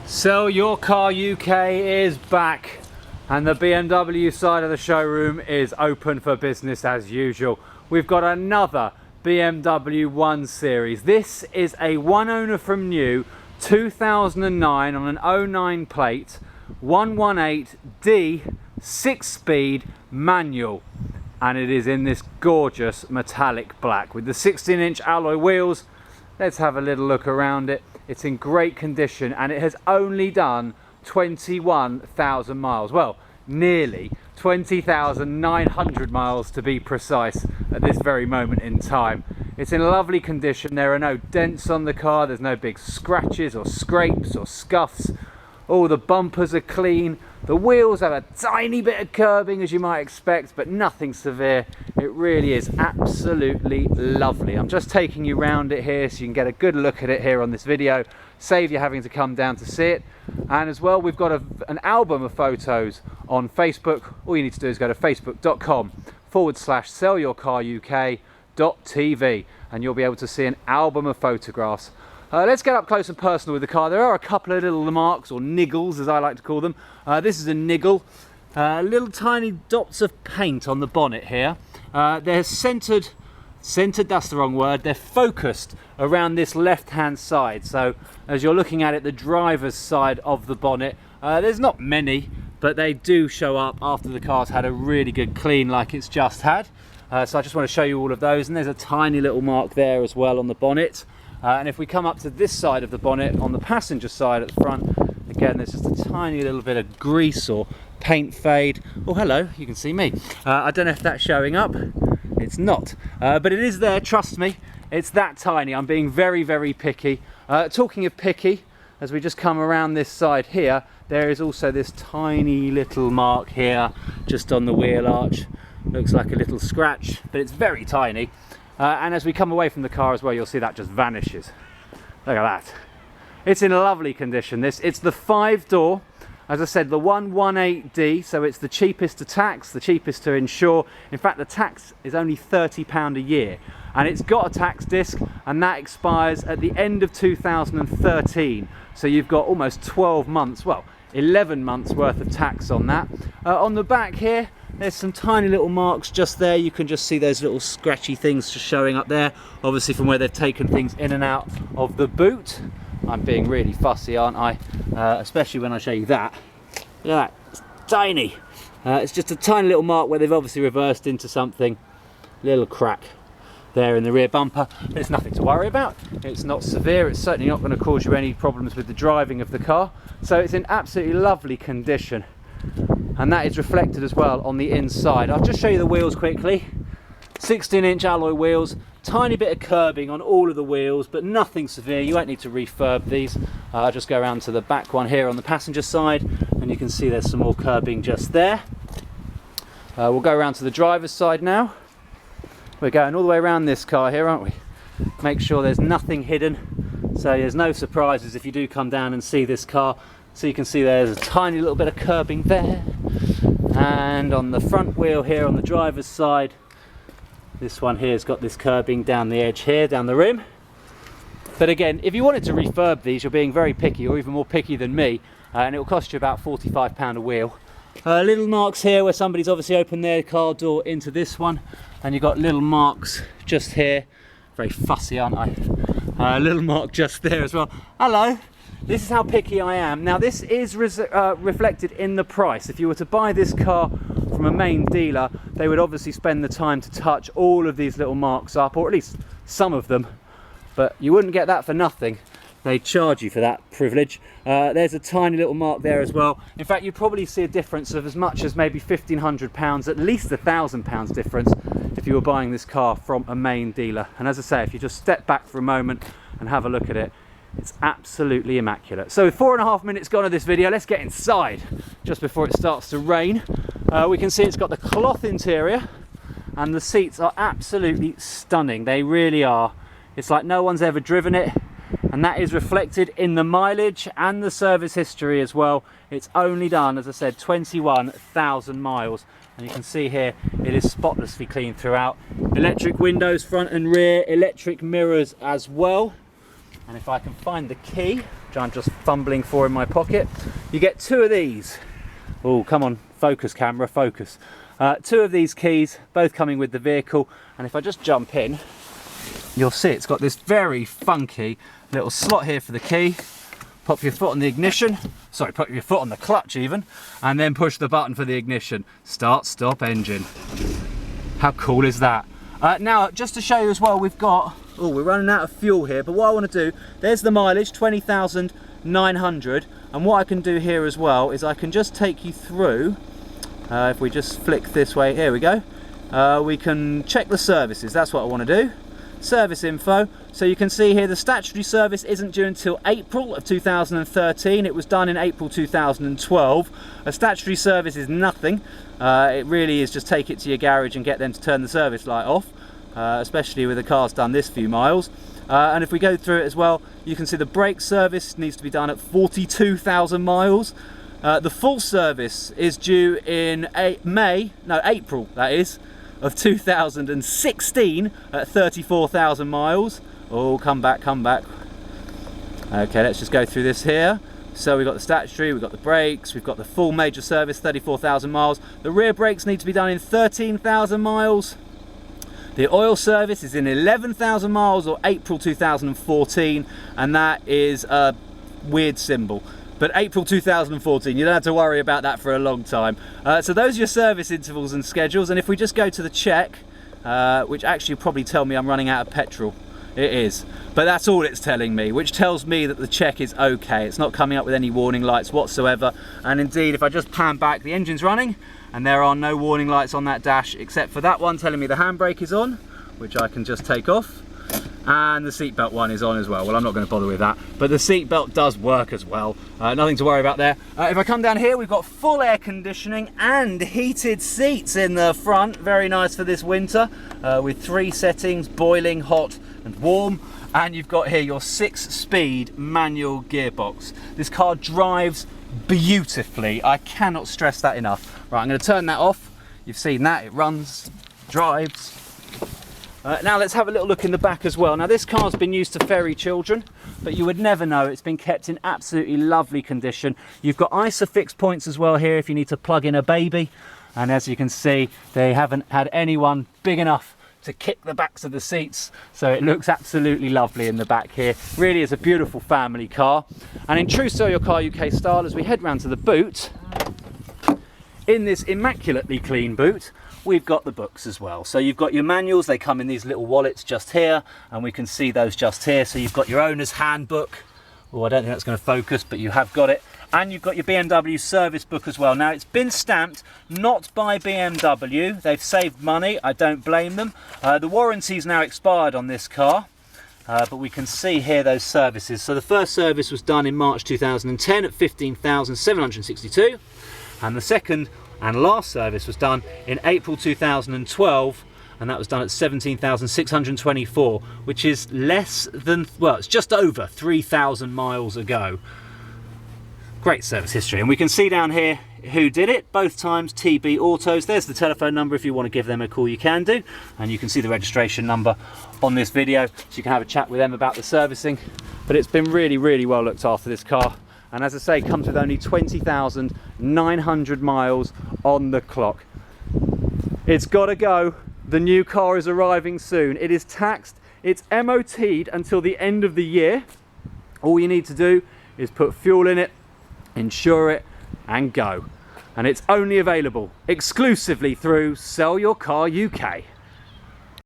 Sell Your Car UK is back, and the BMW side of the showroom is open for business as usual. We've got another BMW 1 Series. This is a one owner from new 2009 on an 09 plate 118D 6-speed manual, and it is in this gorgeous metallic black with the 16-inch alloy wheels. Let's have a little look around it. It's in great condition and it has only done 21,000 miles. Well, nearly 20,900 miles to be precise at this very moment in time. It's in lovely condition. There are no dents on the car. There's no big scratches or scrapes or scuffs. All the bumpers are clean. The wheels have a tiny bit of curbing, as you might expect, but nothing severe. It really is absolutely lovely. I'm just taking you around it here so you can get a good look at it here on this video, save you having to come down to see it. And as well, we've got an album of photos on Facebook. All you need to do is go to facebook.com/sellyourcaruk.tv and you'll be able to see an album of photographs. Let's get up close and personal with the car. There are a couple of little marks, or niggles as I like to call them. This is a niggle. Little tiny dots of paint on the bonnet here. They're centered, that's the wrong word. They're focused around this left-hand side. So as you're looking at it, the driver's side of the bonnet, there's not many, but they do show up after the car's had a really good clean like it's just had. So I just want to show you all of those. And there's a tiny little mark there as well on the bonnet. And if we come up to this side of the bonnet, on the passenger side at the front, again there's just a tiny little bit of grease or paint fade. Oh hello, you can see me. I don't know if that's showing up. It's not, but it is there, trust me. It's that tiny. I'm being very, very picky. Talking of picky, as we just come around this side here, there is also this tiny little mark here just on the wheel arch. Looks like a little scratch, but it's very tiny. And as we come away from the car as well, you'll see that just vanishes. Look at that. It's in lovely condition. It's the 5-door, as I said, the 118D, so it's the cheapest to tax, the cheapest to insure. In fact, the tax is only £30 a year, and it's got a tax disc, and that expires at the end of 2013. So you've got almost 12 months, well, 11 months worth of tax on that. On the back here, there's some tiny little marks just there. You can just see those little scratchy things just showing up there, obviously from where they've taken things in and out of the boot. I'm being really fussy, aren't I? Especially when I show you that. Look at that, it's tiny. It's just a tiny little mark where they've obviously reversed into something. Little crack there in the rear bumper, but it's nothing to worry about. It's not severe. It's certainly not going to cause you any problems with the driving of the car. So it's in absolutely lovely condition. And that is reflected as well on the inside. I'll just show you the wheels quickly. 16-inch alloy wheels, tiny bit of curbing on all of the wheels, but nothing severe. You won't need to refurb these. I'll just go around to the back one here on the passenger side, and you can see there's some more curbing just there. We'll go around to the driver's side now. We're going all the way around this car here, aren't we? Make sure there's nothing hidden, so there's no surprises if you do come down and see this car. So you can see there's a tiny little bit of curbing there, and on the front wheel here on the driver's side, this one here has got this curbing down the edge here, down the rim. But again, if you wanted to refurb these, you're being very picky, or even more picky than me, and it will cost you about £45 a wheel. Little marks here where somebody's obviously opened their car door into this one, and you've got little marks just here. Very fussy, aren't I? Little mark just there as well. Hello. This is how picky I am. Now this is reflected in the price. If you were to buy this car from a main dealer, they would obviously spend the time to touch all of these little marks up, or at least some of them, but you wouldn't get that for nothing. They charge you for that privilege. There's a tiny little mark there as well. In fact, you'd probably see a difference of as much as maybe £1,500, at least £1,000 difference if you were buying this car from a main dealer. And as I say, if you just step back for a moment and have a look at it, it's absolutely immaculate. So with 4.5 minutes gone of this video, let's get inside just before it starts to rain. We can see it's got the cloth interior, and the seats are absolutely stunning. They really are. It's like no one's ever driven it, and that is reflected in the mileage and the service history as well. It's only done, as I said, 21,000 miles, and you can see here it is spotlessly clean throughout. Electric windows front and rear, electric mirrors as well. And if I can find the key, which which I'm just fumbling for in my pocket. You get 2 of these. Oh, come on, focus camera, focus. 2 of these keys, both coming with the vehicle, and if I just jump in, you'll see it's got this very funky little slot here for the key. Pop your foot on the ignition, sorry, put your foot on the clutch even, and then push the button for the ignition. Start, stop, engine. How cool is that? Now, just to show you as well, we've got, oh, we're running out of fuel here, but what I want to do, there's the mileage, 20,900, and what I can do here as well is I can just take you through, if we just flick this way, here we go, we can check the services, that's what I want to do. Service info, so you can see here the statutory service isn't due until April of 2013. It was done in April 2012. A statutory service is nothing. It really is just take it to your garage and get them to turn the service light off, especially with the car's done this few miles. And if we go through it as well, you can see the brake service needs to be done at 42,000 miles. The full service is due in April, that is, of 2016 at 34,000 miles. Oh, come back, come back. Okay, let's just go through this here. So we've got the statutory, we've got the brakes, we've got the full major service, 34,000 miles. The rear brakes need to be done in 13,000 miles. The oil service is in 11,000 miles or April 2014, and that is a weird symbol. But April 2014, you don't have to worry about that for a long time. So those are your service intervals and schedules, and if we just go to the check, which actually will probably tell me I'm running out of petrol. It is, but that's all it's telling me, which tells me that the check is okay. It's not coming up with any warning lights whatsoever, and indeed, if I just pan back, the engine's running, and there are no warning lights on that dash, except for that one telling me the handbrake is on, which I can just take off. And the seatbelt one is on as well. Well, I'm not going to bother with that, but the seatbelt does work as well. Nothing to worry about there. If I come down here, we've got full air conditioning and heated seats in the front. Very nice for this winter, with 3 settings, boiling, hot and warm. And you've got here your 6-speed manual gearbox. This car drives beautifully. I cannot stress that enough. Right, I'm going to turn that off. You've seen that, it runs, drives. Now let's have a little look in the back as well. Now this car's been used to ferry children, but you would never know. It's been kept in absolutely lovely condition. You've got ISOFIX points as well here if you need to plug in a baby. And as you can see, they haven't had anyone big enough to kick the backs of the seats. So it looks absolutely lovely in the back here. Really is a beautiful family car. And in true SellYourCarUK style, as we head round to the boot, in this immaculately clean boot, we've got the books as well. So you've got your manuals, they come in these little wallets just here, and we can see those just here. So you've got your owner's handbook. Oh, I don't think that's going to focus, but you have got it. And you've got your BMW service book as well. Now it's been stamped not by BMW. They've saved money, I don't blame them. The warranty's now expired on this car, but we can see here those services. So the first service was done in March 2010 at 15,762, and the second and last service was done in April 2012, and that was done at 17,624, which is less than, well, it's just over 3,000 miles ago. Great service history. And we can see down here who did it, both times TB Autos. There's the telephone number. If you want to give them a call, you can do, and you can see the registration number on this video, so you can have a chat with them about the servicing. But it's been really, really well looked after, this car. And as I say, comes with only 20,900 miles on the clock. It's got to go. The new car is arriving soon. It is taxed. It's MOT'd until the end of the year. All you need to do is put fuel in it, insure it, and go. And it's only available exclusively through SellYourCarUK.